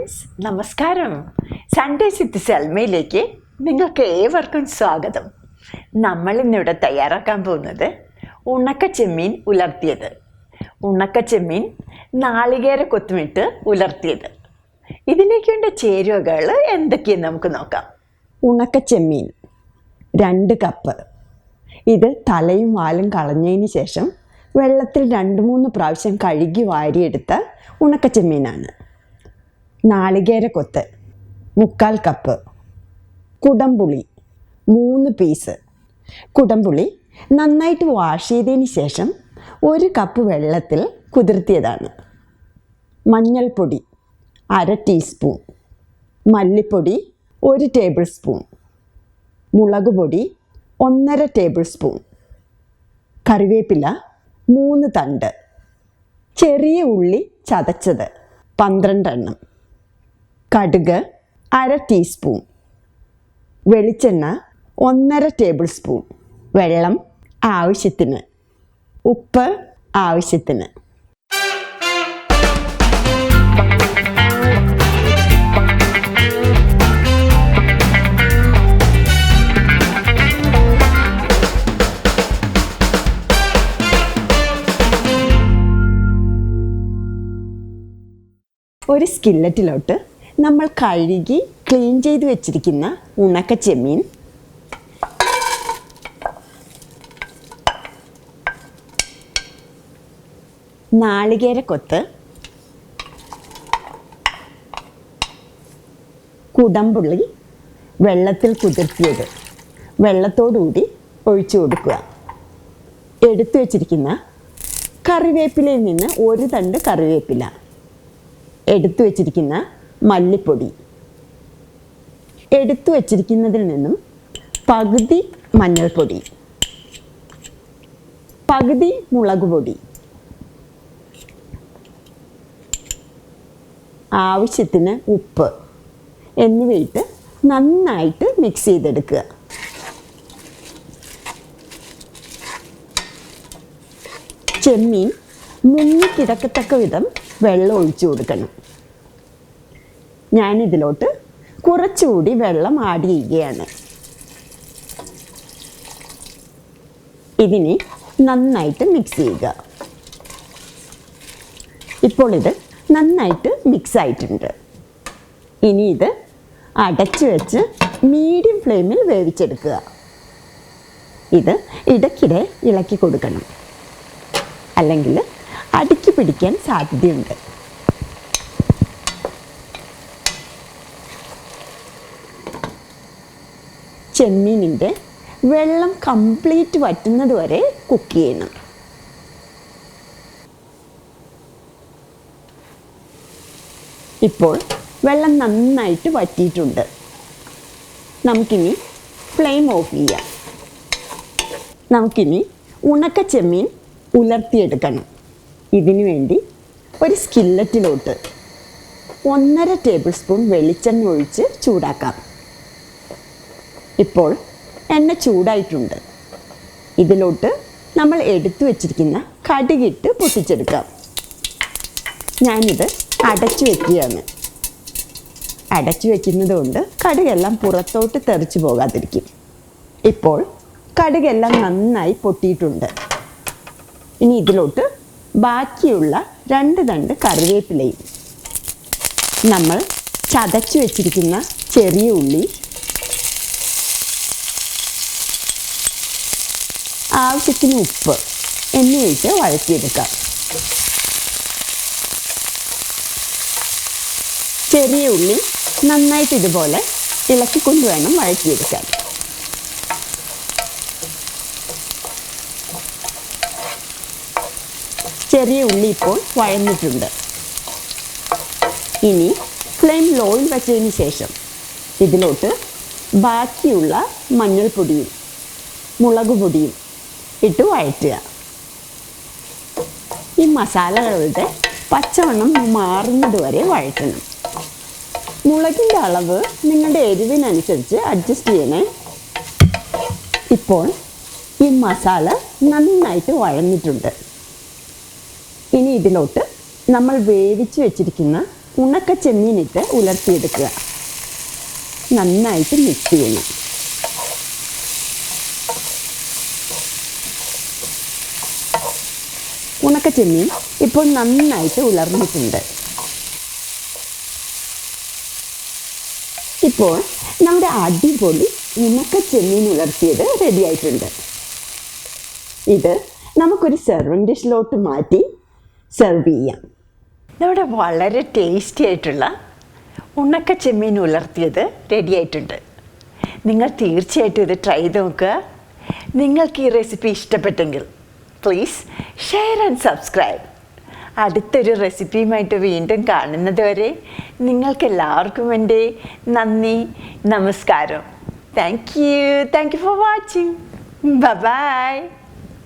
Friends, നമസ്കാരം. Sundays വിത്ത് സെൽമയിലേക്ക് നിങ്ങൾക്ക് ഏവർക്കും സ്വാഗതം. നമ്മൾ ഇന്നിവിടെ തയ്യാറാക്കാൻ പോകുന്നത് ഉണക്ക ചെമ്മീൻ ഉലർത്തിയത്. ഉണക്ക ചെമ്മീൻ നാളികേര കൊത്തുമിട്ട് ഉലർത്തിയത്. ഇതിലേക്ക് വേണ്ട ചേരുവകൾ എന്തൊക്കെയെന്ന് നമുക്ക് നോക്കാം. ഉണക്ക ചെമ്മീൻ 2 കപ്പ്. ഇത് തലയും വാലും കളഞ്ഞതിന് ശേഷം വെള്ളത്തിൽ 2-3 പ്രാവശ്യം കഴുകി വാരിയെടുത്ത ഉണക്ക ചെമ്മീനാണ്. നാളികേര കൊത്ത് 3/4 കപ്പ്. കുടംപുളി 3 പീസ്. കുടംപുളി നന്നായിട്ട് വാഷ് ചെയ്തതിന് ശേഷം 1 കപ്പ് വെള്ളത്തിൽ കുതിർത്തിയതാണ്. മഞ്ഞൾപ്പൊടി 1/2 ടീസ്പൂൺ. മല്ലിപ്പൊടി 1 ടേബിൾ സ്പൂൺ. മുളക് പൊടി 1/2 ടേബിൾ സ്പൂൺ. കറിവേപ്പില 3 തണ്ട്. ചെറിയ ഉള്ളി ചതച്ചത് 12 എണ്ണം. കടുക് 1/2 ടീസ്പൂൺ. വെളിച്ചെണ്ണ 1/2 ടേബിൾ സ്പൂൺ. വെള്ളം ആവശ്യത്തിന്. ഉപ്പ് ആവശ്യത്തിന്. ഒരു സ്കില്ലറ്റിലോട്ട് നമ്മൾ കഴുകി ക്ലീൻ ചെയ്ത് വെച്ചിരിക്കുന്ന ഉണക്ക ചെമ്മീൻ, നാളികേര കൊത്ത്, കുടംപുളി വെള്ളത്തിൽ കുതിർത്തിയത് വെള്ളത്തോടുകൂടി ഒഴിച്ചു കൊടുക്കുക. എടുത്തു വച്ചിരിക്കുന്ന കറിവേപ്പിലയിൽ നിന്ന് 1 തണ്ട് കറിവേപ്പില, എടുത്തു വച്ചിരിക്കുന്ന മല്ലിപ്പൊടി, എടുത്തു വച്ചിരിക്കുന്നതിൽ നിന്നും പകുതി മഞ്ഞൾപ്പൊടി, പകുതി മുളക് പൊടി, ആവശ്യത്തിന് ഉപ്പ് എന്നിവയിട്ട് നന്നായിട്ട് മിക്സ് ചെയ്തെടുക്കുക. ചെമ്മീൻ മുങ്ങിക്കിടക്കത്തക്ക വിധം വെള്ളം ഒഴിച്ചു കൊടുക്കണം. ഞാനിതിലോട്ട് കുറച്ചുകൂടി വെള്ളം ആഡ് ചെയ്യുകയാണ്. ഇതിനെ നന്നായിട്ട് മിക്സ് ചെയ്യുക. ഇപ്പോൾ ഇത് നന്നായിട്ട് മിക്സ് ആയിട്ടുണ്ട്. ഇനി ഇത് അടച്ചു വെച്ച് മീഡിയം ഫ്ലെയിമിൽ വേവിച്ചെടുക്കുക. ഇത് ഇടയ്ക്കിടെ ഇളക്കി കൊടുക്കണം, അല്ലെങ്കിൽ അടുക്കി പിടിക്കാൻ സാധ്യതയുണ്ട്. ചെമ്മീനിൻ്റെ വെള്ളം കംപ്ലീറ്റ് വറ്റുന്നത് വരെ കുക്ക് ചെയ്യണം. ഇപ്പോൾ വെള്ളം നന്നായിട്ട് വറ്റിയിട്ടുണ്ട്. നമുക്കിനി ഫ്ലെയിം ഓഫ് ചെയ്യാം. നമുക്കിനി ഉണക്ക ചെമ്മീൻ ഉലർത്തിയെടുക്കണം. ഇതിനു വേണ്ടി ഒരു സ്കില്ലറ്റിലോട്ട് 1/2 ടേബിൾ സ്പൂൺ വെളിച്ചെണ്ണ ഒഴിച്ച് ചൂടാക്കാം. ഇപ്പോൾ എണ്ണ ചൂടായിട്ടുണ്ട്. ഇതിലോട്ട് നമ്മൾ എടുത്തു വച്ചിരിക്കുന്ന കടുകിട്ട് പൊട്ടിച്ചെടുക്കാം. ഞാനിത് അടച്ചു വയ്ക്കുകയാണ്. അടച്ചു വയ്ക്കുന്നത് കൊണ്ട് കടുകെല്ലാം പുറത്തോട്ട് തെറിച്ചു പോകാതിരിക്കും. ഇപ്പോൾ കടുകെല്ലാം നന്നായി പൊട്ടിയിട്ടുണ്ട്. ഇനി ഇതിലോട്ട് ബാക്കിയുള്ള 2 തണ്ട് കറിവേപ്പിലയും, നമ്മൾ ചതച്ചു വെച്ചിരിക്കുന്ന ചെറിയ ഉള്ളി, ആവശ്യത്തിന് ഉപ്പ് എന്നിവയിട്ട് വഴറ്റിയെടുക്കാം. ചെറിയ ഉള്ളി നന്നായിട്ട് ഇതുപോലെ ഇളക്കിക്കൊണ്ട് വേണം വഴറ്റിയെടുക്കാൻ. ചെറിയ ഉള്ളി ഇപ്പോൾ വഴന്നിട്ടുണ്ട്. ഇനി ഫ്ലെയിം ലോയിൽ വച്ചതിന് ശേഷം ഇതിലോട്ട് ബാക്കിയുള്ള മഞ്ഞൾപ്പൊടിയും മുളക് പൊടിയും ഇട്ട് വഴറ്റുക. ഈ മസാലകളുടെ പച്ചമണം മാറുന്നത് വരെ വഴറ്റണം. മുളകിൻ്റെ അളവ് നിങ്ങളുടെ എരിവിനനുസരിച്ച് അഡ്ജസ്റ്റ് ചെയ്യണേ. ഇപ്പോൾ ഈ മസാല നന്നായിട്ട് വഴന്നിട്ടുണ്ട്. ഇനി ഇതിലോട്ട് നമ്മൾ വേവിച്ച് വെച്ചിരിക്കുന്ന ഉണക്ക ചെമ്മീനിട്ട് ഉലർത്തിയെടുക്കുക. നന്നായിട്ട് മിക്സ് ചെയ്യണം. ഉണക്ക ചെമ്മീൻ ഇപ്പോൾ നന്നായിട്ട് ഉലർന്നിട്ടുണ്ട്. ഇപ്പോൾ നമ്മുടെ അടിപൊളി ഉണക്ക ചെമ്മീൻ ഉലർത്തിയത് റെഡി ആയിട്ടുണ്ട്. ഇത് നമുക്കൊരു സെർവിങ് ഡിഷിലോട്ട് മാറ്റി സെർവ് ചെയ്യാം. നമ്മുടെ വളരെ ടേസ്റ്റി ആയിട്ടുള്ള ഉണക്ക ചെമ്മീൻ ഉലർത്തിയത് റെഡി ആയിട്ടുണ്ട്. നിങ്ങൾ തീർച്ചയായിട്ടും ഇത് ട്രൈ ചെയ്ത് നോക്കുക. നിങ്ങൾക്ക് ഈ റെസിപ്പി ഇഷ്ടപ്പെട്ടെങ്കിൽ പ്ലീസ് ഷെയർ ആൻഡ് സബ്സ്ക്രൈബ്. അടുത്തൊരു റെസിപ്പിയുമായിട്ട് വീണ്ടും കാണുന്നത് വരെ നിങ്ങൾക്കെല്ലാവർക്കും എൻ്റെ നന്ദി, നമസ്കാരം. Thank you for watching. By.